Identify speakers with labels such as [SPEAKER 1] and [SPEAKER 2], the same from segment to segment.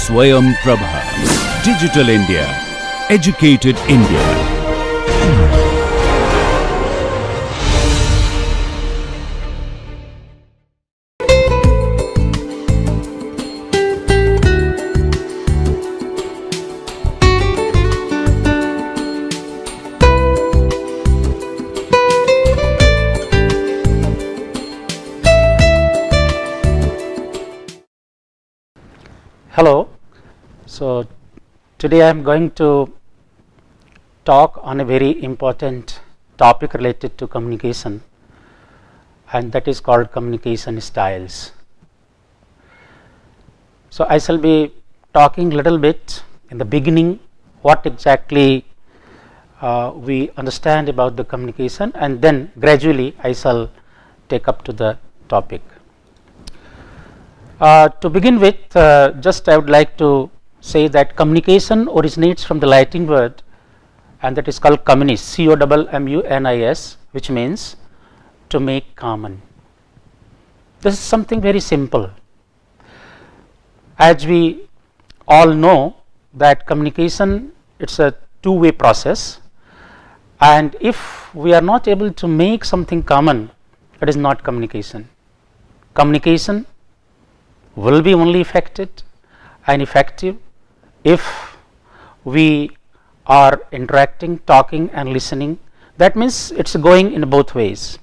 [SPEAKER 1] Swayam Prabha. Digital India. Educated India.
[SPEAKER 2] Hello. So today I am going to talk on a very important topic related to communication, and that is called communication styles. So I shall be talking little bit in the beginning what exactly we understand about the communication, and then gradually I shall take up to the topic. To begin with, just I would like to say that communication originates from the Latin word, and that is called communis, C-O-M-M-U-N-I-S, which means to make common. This is something very simple. As we all know that communication, it's a two-way process, and if we are not able to make something common, it is not communication. Communication will be only effective if we are interacting, talking and listening. That means it's going in both ways.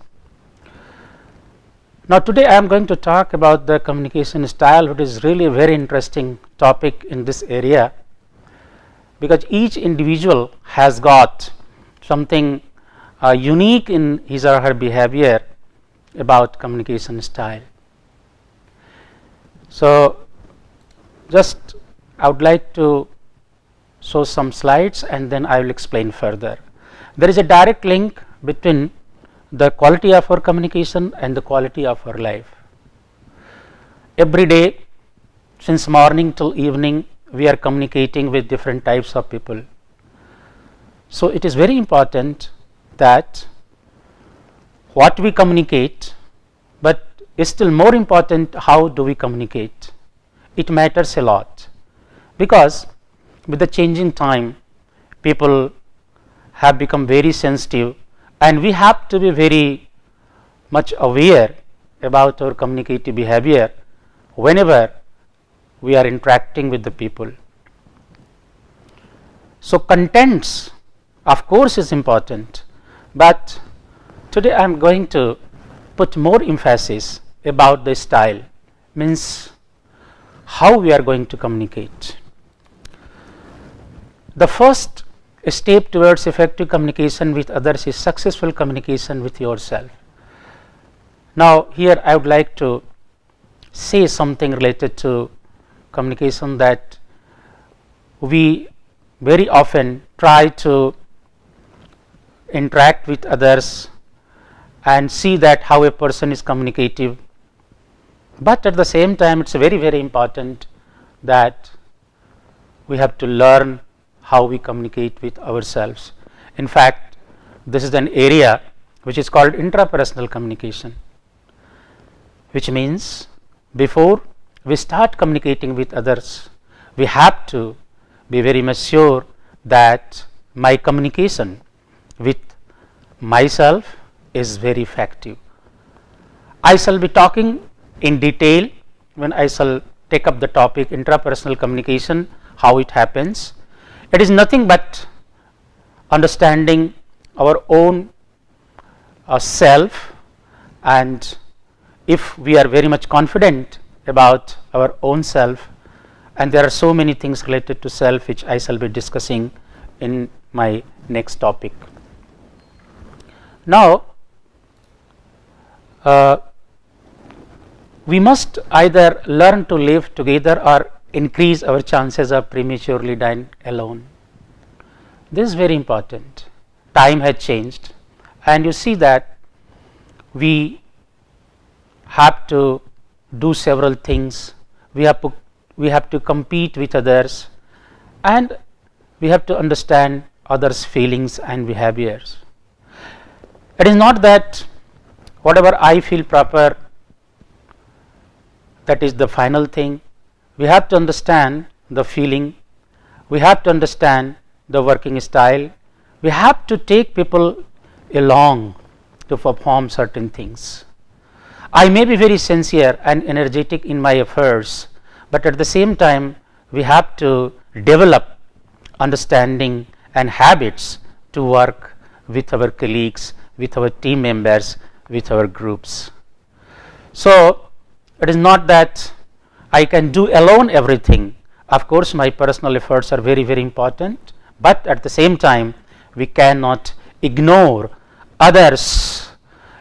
[SPEAKER 2] Now today I am going to talk about the communication style, which is really a very interesting topic in this area, because each individual has got something unique in his or her behavior about communication style. So just I would like to show some slides and then I will explain further. There is a direct link between the quality of our communication and the quality of our life. Every day, since morning till evening, we are communicating with different types of people. So it is very important that what we communicate, but is still more important how do we communicate. It matters a lot, because with the changing time people have become very sensitive, and we have to be very much aware about our communicative behavior whenever we are interacting with the people. So contents of course is important, but today I am going to put more emphasis about the style, means how we are going to communicate. The first step towards effective communication with others is successful communication with yourself. Now here I would like to say something related to communication, that we very often try to interact with others and see that how a person is communicative, but at the same time it's very very important that we have to learn how we communicate with ourselves. In fact, this is an area which is called intrapersonal communication, which means before we start communicating with others, we have to be very much sure that my communication with myself is very effective. I shall be talking in detail when I shall take up the topic intrapersonal communication, how it happens. It is nothing but understanding our own self, and if we are very much confident about our own self, and there are so many things related to self which I shall be discussing in my next topic. Now we must either learn to live together or increase our chances of prematurely dying alone. This is very important. Time has changed, and you see that we have to do several things. We have to compete with others, and we have to understand others' feelings and behaviors. It is not that whatever I feel proper, that is the final thing. We have to understand the feeling, we have to understand the working style, we have to take people along to perform certain things. I may be very sincere and energetic in my efforts, but at the same time we have to develop understanding and habits to work with our colleagues, with our team members, with our groups. So it is not that I can do alone everything. Of course, my personal efforts are very, very important, but at the same time we cannot ignore others'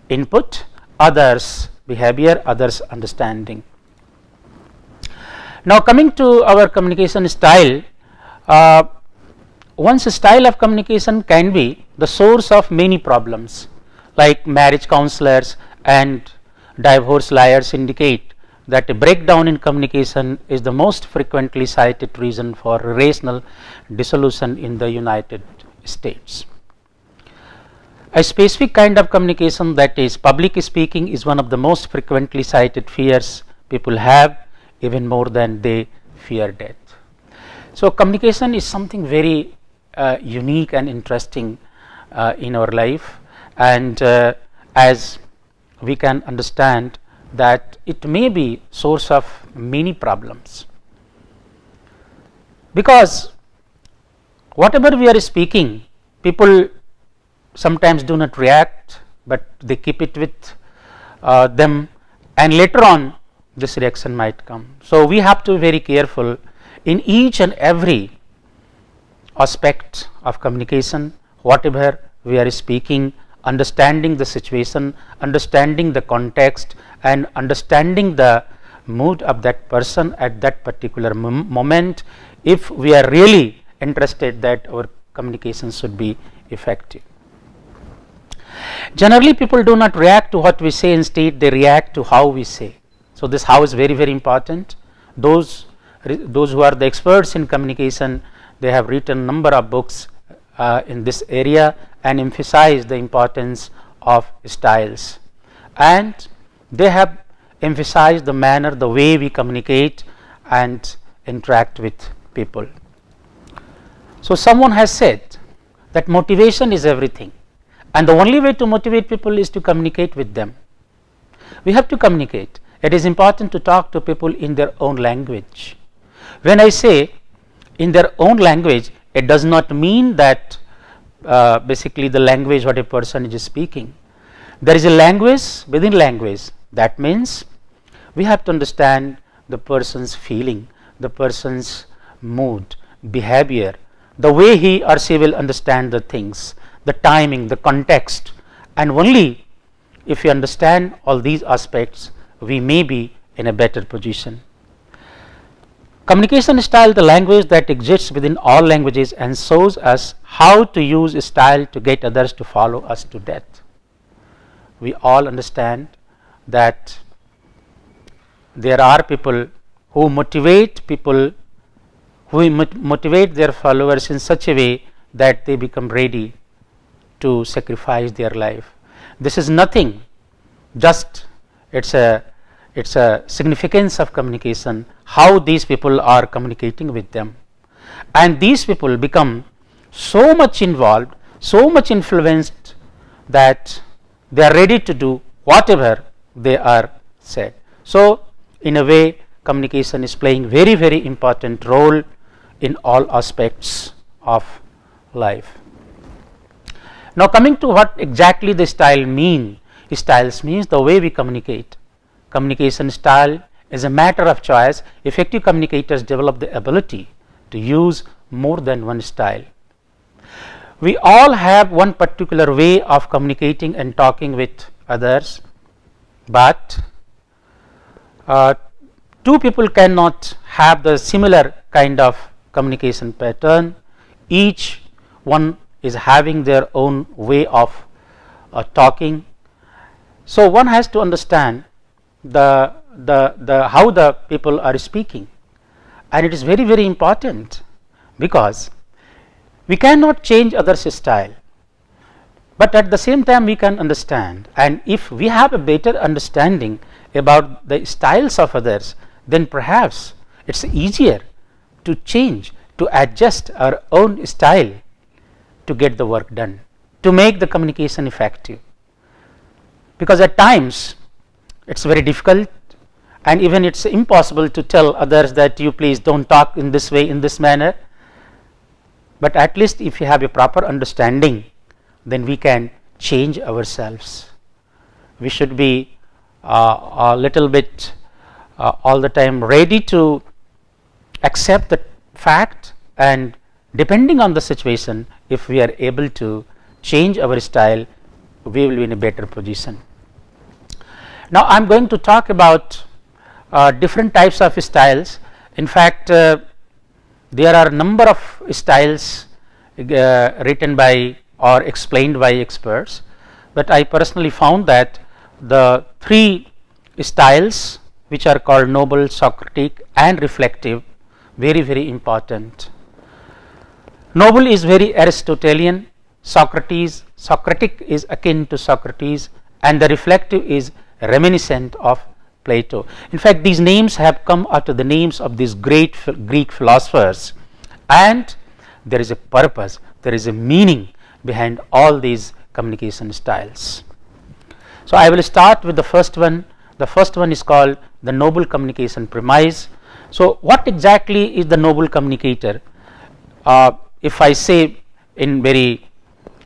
[SPEAKER 2] input, others' behavior, others' understanding. Now coming to our communication style, one's style of communication can be the source of many problems, like marriage counselors and divorce lawyers indicate that a breakdown in communication is the most frequently cited reason for relational dissolution in the United States. A specific kind of communication, that is public speaking, is one of the most frequently cited fears people have, even more than they fear death. So communication is something very unique and interesting in our life, and as we can understand that it may be source of many problems, because whatever we are speaking, people sometimes do not react, but they keep it with them, and later on this reaction might come. So we have to be very careful in each and every aspect of communication, whatever we are speaking, understanding the situation, understanding the context, and understanding the mood of that person at that particular moment, if we are really interested that our communication should be effective. Generally people do not react to what we say, instead they react to how we say. So this how is very, very important. Those who are the experts in communication, they have written number of books in this area and emphasize the importance of styles, and they have emphasized the manner, the way we communicate and interact with people. So someone has said that motivation is everything, and the only way to motivate people is to communicate with them. We have to communicate. It is important to talk to people in their own language. When I say in their own language, it does not mean that basically the language what a person is speaking. There is a language within language. That means we have to understand the person's feeling, the person's mood, behavior, the way he or she will understand the things, the timing, the context, and only if we understand all these aspects, we may be in a better position. Communication style, the language that exists within all languages and shows us how to use style to get others to follow us to death. We all understand that there are people who motivate their followers in such a way that they become ready to sacrifice their life. This is nothing, just it's a significance of communication, how these people are communicating with them, and these people become so much involved, so much influenced that they are ready to do whatever they are said. So in a way, communication is playing very, very important role in all aspects of life. Now coming to what exactly the style mean. Styles means the way we communicate. Communication style is a matter of choice. Effective communicators develop the ability to use more than one style. We all have one particular way of communicating and talking with others, but two people cannot have the similar kind of communication pattern. Each one is having their own way of talking. So one has to understand the how the people are speaking, and it is very, very important, because we cannot change others' style, but at the same time we can understand, and if we have a better understanding about the styles of others, then perhaps it's easier to change, to adjust our own style to get the work done, to make the communication effective. Because at times it's very difficult, and even it's impossible to tell others that you please don't talk in this way, in this manner. But at least if you have a proper understanding, then we can change ourselves. We should be a little bit all the time ready to accept the fact, and depending on the situation, if we are able to change our style, we will be in a better position. Now I am going to talk about different types of styles. In fact, there are a number of styles written by or explained by experts, but I personally found that the three styles, which are called noble, Socratic and reflective, very important. Noble is very Aristotelian, Socratic is akin to Socrates, and the reflective is reminiscent of Plato. In fact, these names have come out of the names of these great Greek philosophers, and there is a purpose, there is a meaning behind all these communication styles. So I will start with the first one. The first one is called the noble communication premise. So what exactly is the noble communicator? If I say in very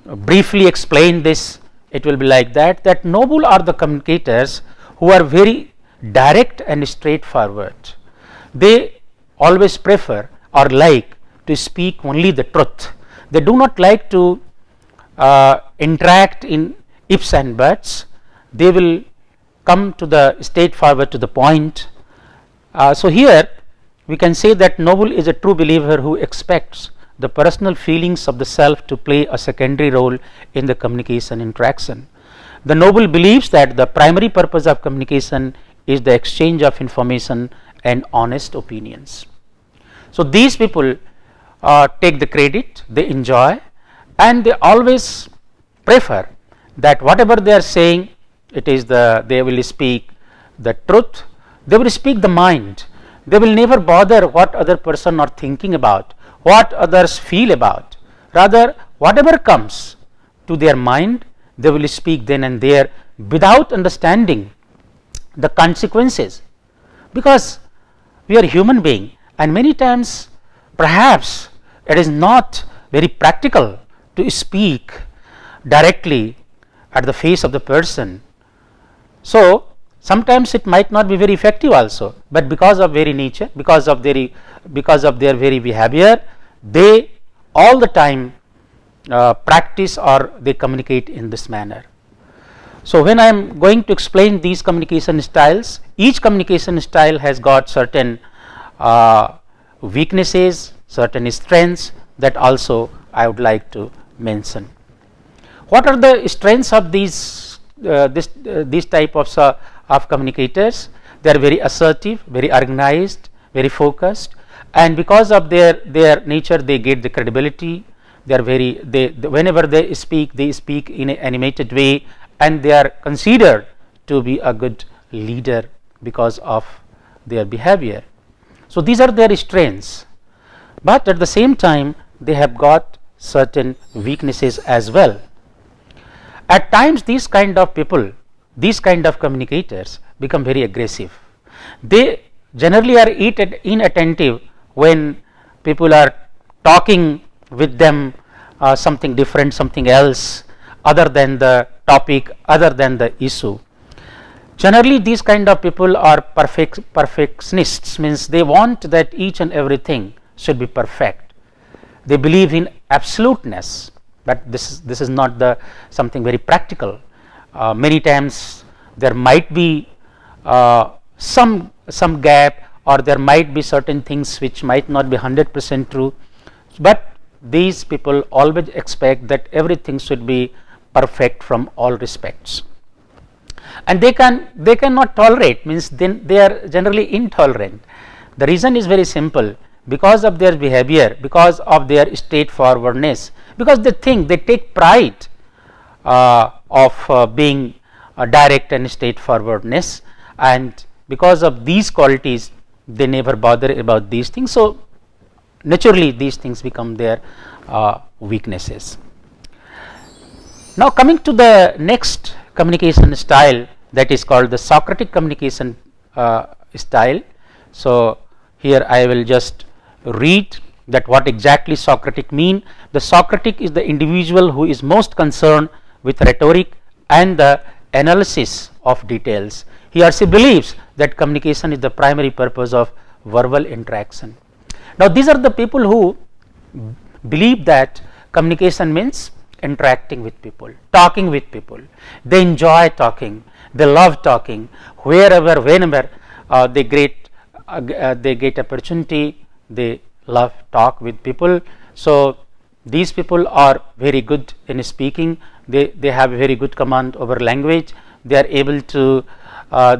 [SPEAKER 2] briefly explain this, it will be like that noble are the communicators who are very direct and straightforward. They always prefer or like to speak only the truth. They do not like to interact in ifs and buts. They will come to the straightforward to the point. So here we can say that noble is a true believer who expects the personal feelings of the self to play a secondary role in the communication interaction. The noble believes that the primary purpose of communication is the exchange of information and honest opinions. So these people take the credit, they enjoy, and they always prefer that whatever they are saying, it is they will speak the truth, they will speak the mind. They will never bother what other person are thinking about, what others feel about. Rather, whatever comes to their mind, they will speak then and there without understanding the consequences, because we are human being, and many times perhaps it is not very practical to speak directly at the face of the person. So sometimes it might not be very effective also, but because of very nature, because of their very behavior, they all the time practice or they communicate in this manner. So when I am going to explain these communication styles, each communication style has got certain weaknesses, certain strengths that also I would like to mention. What are the strengths of these type of communicators? They are very assertive, very organized, very focused, and because of their nature, they get the credibility. They are whenever they speak in an animated way, and they are considered to be a good leader because of their behavior. So these are their strengths, but at the same time they have got certain weaknesses as well. At times these kind of people, these kind of communicators become very aggressive. They generally are inattentive when people are talking with them something different, something else other than the topic, other than the issue. Generally these kind of people are perfectionists, means they want that each and everything should be perfect. They believe in absoluteness, but this is not the something very practical. Many times there might be some gap, or there might be certain things which might not be 100% true, but these people always expect that everything should be perfect from all respects, and they cannot tolerate, means then they are generally intolerant. The reason is very simple: because of their behavior, because of their straightforwardness, because they take pride of being direct and straightforwardness, and because of these qualities they never bother about these things. So naturally these things become their weaknesses. Now coming to the next communication style, that is called the Socratic communication style. So here I will just read that what exactly Socratic mean. The Socratic is the individual who is most concerned with rhetoric and the analysis of details. He or she believes that communication is the primary purpose of verbal interaction. Now these are the people who believe that communication means interacting with people, talking with people. They enjoy talking, they love talking. Wherever, whenever they get opportunity, they love talk with people. So these people are very good in speaking. They have a very good command over language. They are able to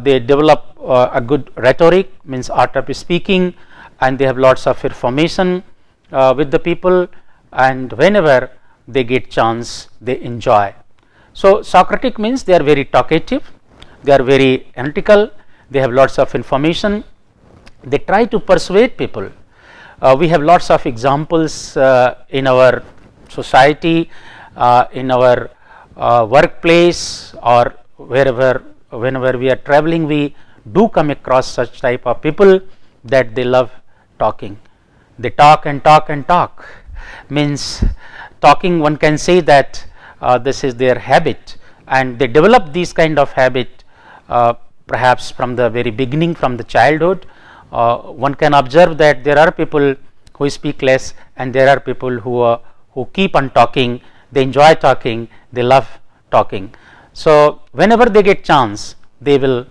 [SPEAKER 2] they develop a good rhetoric, means art of speaking, and they have lots of information with the people, and whenever they get chance they enjoy. So Socratic means they are very talkative, they are very analytical, they have lots of information, they try to persuade people. We have lots of examples in our society, in our workplace, or whenever we are traveling, we do come across such type of people that they love talking. They talk and talk and talk, means talking, one can say that this is their habit, and they develop this kind of habit perhaps from the very beginning, from the childhood. One can observe that there are people who speak less, and there are people who keep on talking. They enjoy talking, they love talking. So whenever they get chance, they will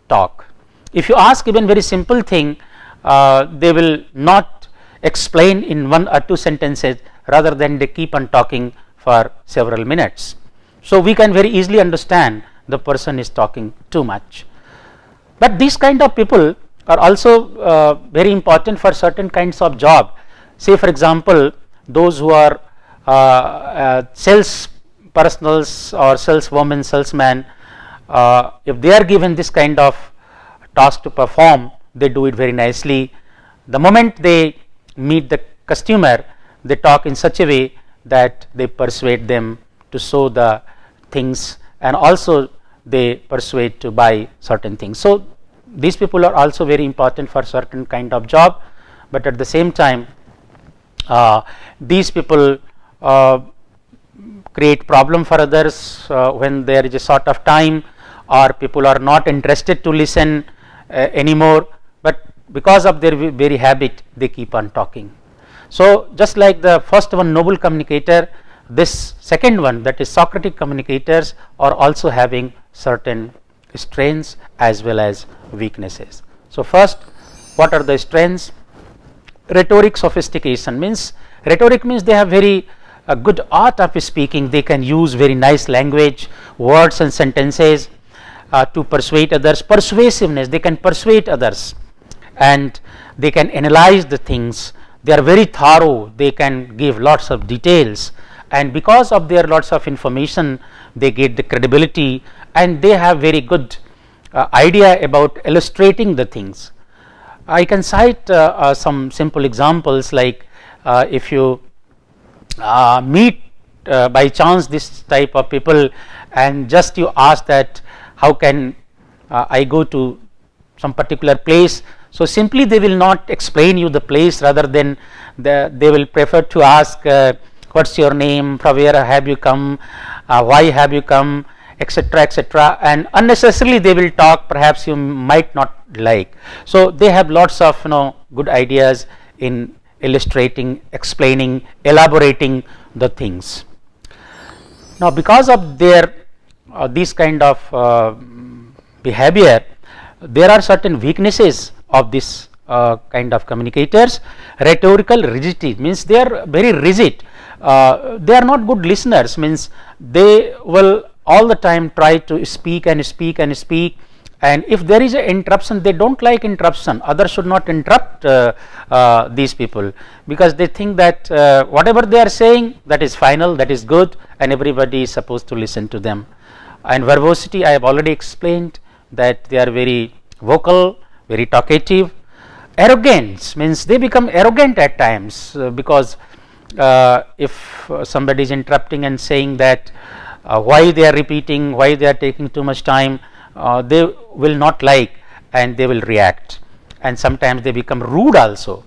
[SPEAKER 2] talk. If you ask even very simple thing, they will not explain in one or two sentences, rather than they keep on talking for several minutes. So we can very easily understand the person is talking too much. But these kind of people are also very important for certain kinds of job. Say for example, those who are sales personals or saleswomen, salesman, if they are given this kind of task to perform, they do it very nicely. The moment they meet the customer, they talk in such a way that they persuade them to show the things, and also they persuade to buy certain things. So these people are also very important for certain kind of job, but at the same time these people create problem for others when there is a sort of time, or people are not interested to listen anymore, but because of their very habit they keep on talking. So just like the first one, noble communicator, this second one, that is Socratic communicators, are also having certain strengths as well as weaknesses. So first, what are the strengths? Rhetoric sophistication, means rhetoric means they have very good art of speaking. They can use very nice language, words and sentences to persuade others. Persuasiveness, they can persuade others, and they can analyze the things. They are very thorough, they can give lots of details, and because of their lots of information they get the credibility, and they have very good idea about illustrating the things. I can cite some simple examples, like if you meet by chance this type of people, and just you ask that how can I go to some particular place, so simply they will not explain you the place, rather than they will prefer to ask what's your name, from where have you come, why have you come, etc., etc., and unnecessarily they will talk perhaps you might not like. So they have lots of good ideas in illustrating, explaining, elaborating the things. Now because of their this kind of behavior, there are certain weaknesses of this kind of communicators. Rhetorical rigidity, means they are very rigid, they are not good listeners, means they will all the time try to speak and speak and speak, and if there is an interruption, they don't like interruption. Others should not interrupt these people, because they think that whatever they are saying, that is final, that is good, and everybody is supposed to listen to them. And verbosity, I have already explained that they are very vocal, very talkative, arrogance means they become arrogant at times, because if somebody is interrupting and saying that why they are repeating, why they are taking too much time, they will not like and they will react, and sometimes they become rude also.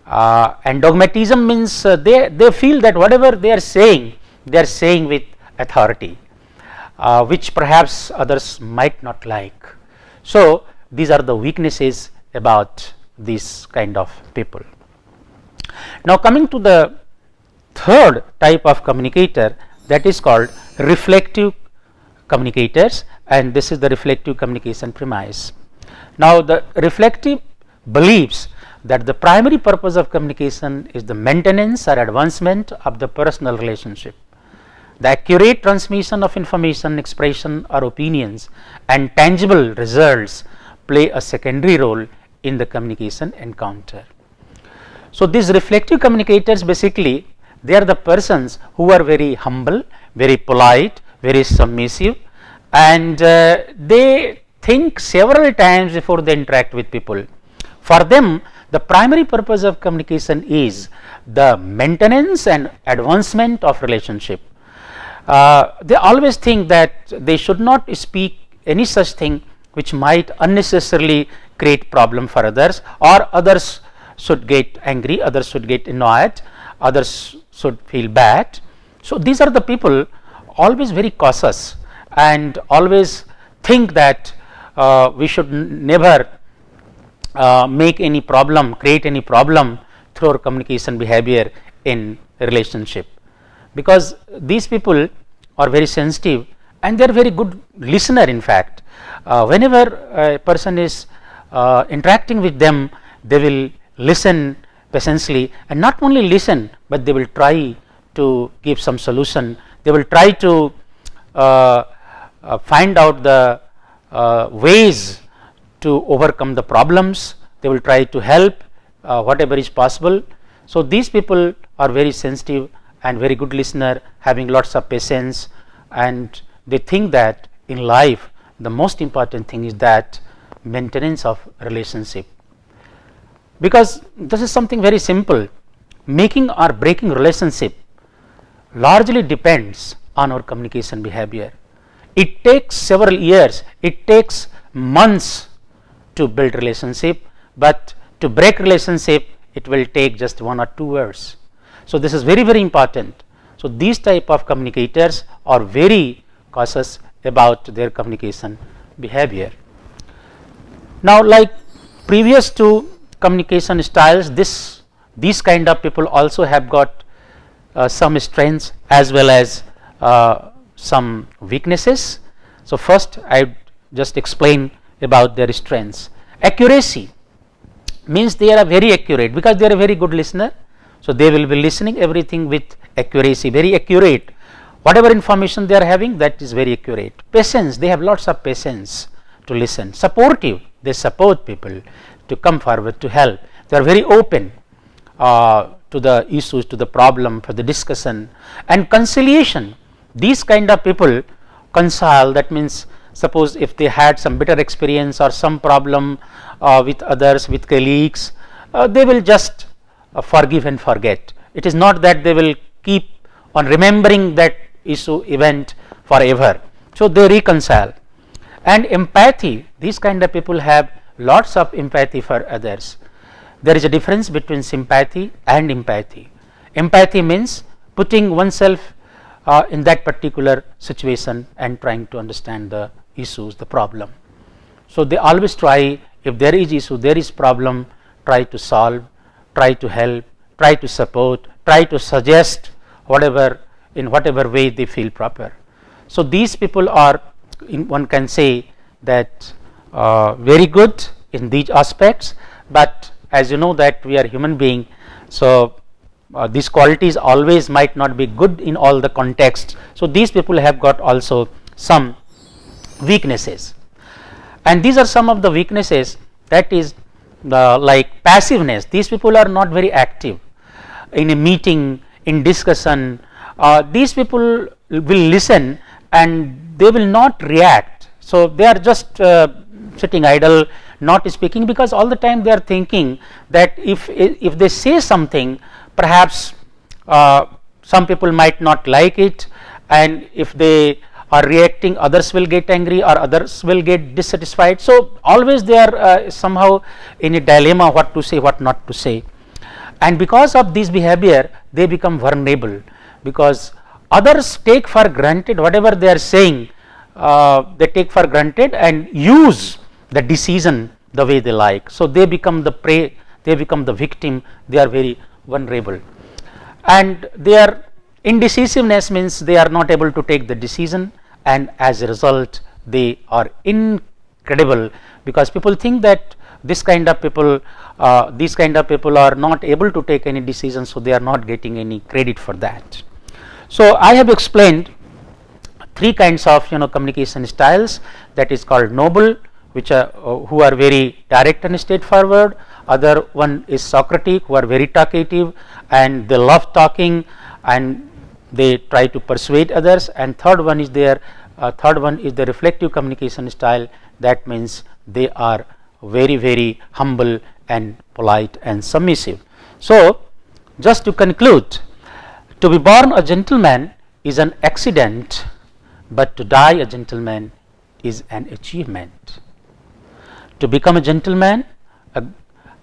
[SPEAKER 2] And dogmatism means they feel that whatever they are saying with authority, which perhaps others might not like. So these are the weaknesses about these kind of people. Now coming to the third type of communicator, that is called reflective communicators, and this is the reflective communication premise. Now the reflective believes that the primary purpose of communication is the maintenance or advancement of the personal relationship. The accurate transmission of information, expression or opinions and tangible results play a secondary role in the communication encounter. So these reflective communicators, basically they are the persons who are very humble, very polite, very submissive, and they think several times before they interact with people. For them, the primary purpose of communication is the maintenance and advancement of relationship. They always think that they should not speak any such thing which might unnecessarily create problem for others, or others should get angry, others should get annoyed, others should feel bad. So these are the people always very cautious and always think that we should never make any problem, create any problem through our communication behavior in relationship, because these people are very sensitive and they are very good listener. In fact, whenever a person is interacting with them, they will listen patiently, and not only listen, but they will try to give some solution. They will try to find out the ways to overcome the problems. They will try to help whatever is possible. So these people are very sensitive and very good listener, having lots of patience, and they think that in life the most important thing is that maintenance of relationship, because this is something very simple. Making or breaking relationship largely depends on our communication behavior. It takes several years, it takes months to build relationship, but to break relationship it will take just 1 or 2 hours. So this is very, very important. So these type of communicators are very cautious about their communication behavior. Now, like previous to communication styles, these kind of people also have got some strengths as well as some weaknesses. So first I just explain about their strengths. Accuracy means they are very accurate, because they are a very good listener. So they will be listening everything with accuracy, very accurate. Whatever information they are having, that is very accurate. Patience, they have lots of patience to listen. Supportive, they support people to come forward to help. They are very open to the issues, to the problem, for the discussion. And conciliation, these kind of people reconcile, that means suppose if they had some bitter experience or some problem with others, with colleagues, they will just forgive and forget. It is not that they will keep on remembering that issue, event forever. So they reconcile. And empathy, these kind of people have lots of empathy for others. There is a difference between sympathy and empathy. Empathy means putting oneself in that particular situation and trying to understand the issues, the problem. So they always try, if there is issue, there is problem, try to solve, try to help, try to support, try to suggest whatever, in whatever way they feel proper. So these people are, one can say that very good in these aspects, but as you know that we are human being, so these qualities always might not be good in all the contexts. So these people have got also some weaknesses, and these are some of the weaknesses, that is like passiveness. These people are not very active in a meeting, in discussion. These people will listen and they will not react. So they are just sitting idle, not speaking, because all the time they are thinking that if they say something, perhaps some people might not like it, and if they are reacting, others will get angry or others will get dissatisfied. So always they are somehow in a dilemma, what to say, what not to say. And because of this behavior, they become vulnerable, because others take for granted whatever they are saying, they take for granted and use the decision the way they like. So they become the prey, they become the victim, they are very vulnerable. And their indecisiveness means they are not able to take the decision, and as a result they are incredible, because people think that these kind of people are not able to take any decision, so they are not getting any credit for that. So I have explained three kinds of communication styles, that is called noble, which are who are very direct and straightforward. Other one is Socratic, who are very talkative and they love talking and they try to persuade others. And third one is the reflective communication style, that means they are very humble and polite and submissive. So just to conclude, to be born a gentleman is an accident, but to die a gentleman is an achievement. To become a gentleman,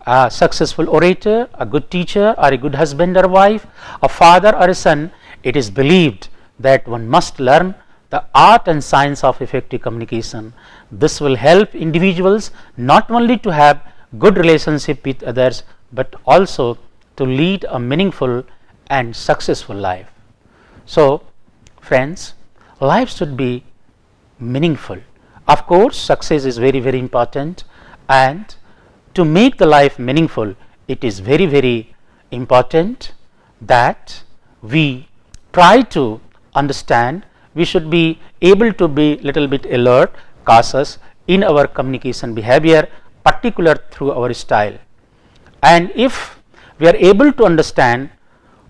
[SPEAKER 2] a successful orator, a good teacher, or a good husband or wife, a father or a son, it is believed that one must learn the art and science of effective communication. This will help individuals not only to have good relationship with others, but also to lead a meaningful and successful life. So friends, life should be meaningful. Of course, success is very important, and to make the life meaningful, it is very important that we try to understand. We should be able to be little bit alert, cautious in our communication behavior, particular through our style. And if we are able to understand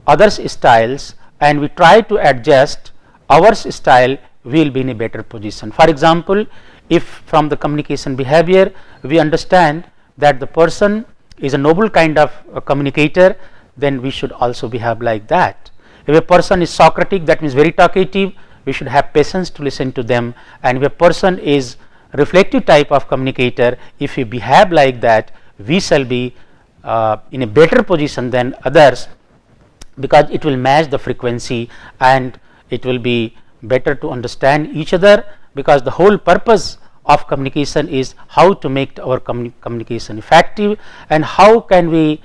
[SPEAKER 2] others' styles and we try to adjust our style, we will be in a better position. For example, if from the communication behavior we understand that the person is a noble kind of communicator, then we should also behave like that. If a person is Socratic, that means very talkative, we should have patience to listen to them. And if a person is reflective type of communicator, if we behave like that, we shall be in a better position than others, because it will match the frequency and it will be better to understand each other, because the whole purpose of communication is how to make our communication effective and how can we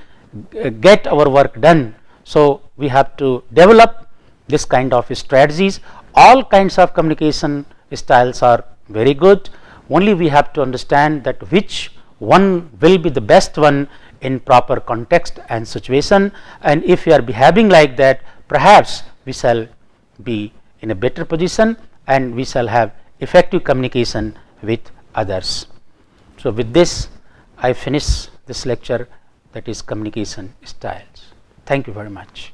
[SPEAKER 2] get our work done. So we have to develop this kind of strategies. All kinds of communication styles are very good, only we have to understand that which one will be the best one in proper context and situation, and if we are behaving like that, perhaps we shall be in a better position and we shall have effective communication with others. So with this I finish this lecture, that is communication styles. Thank you very much.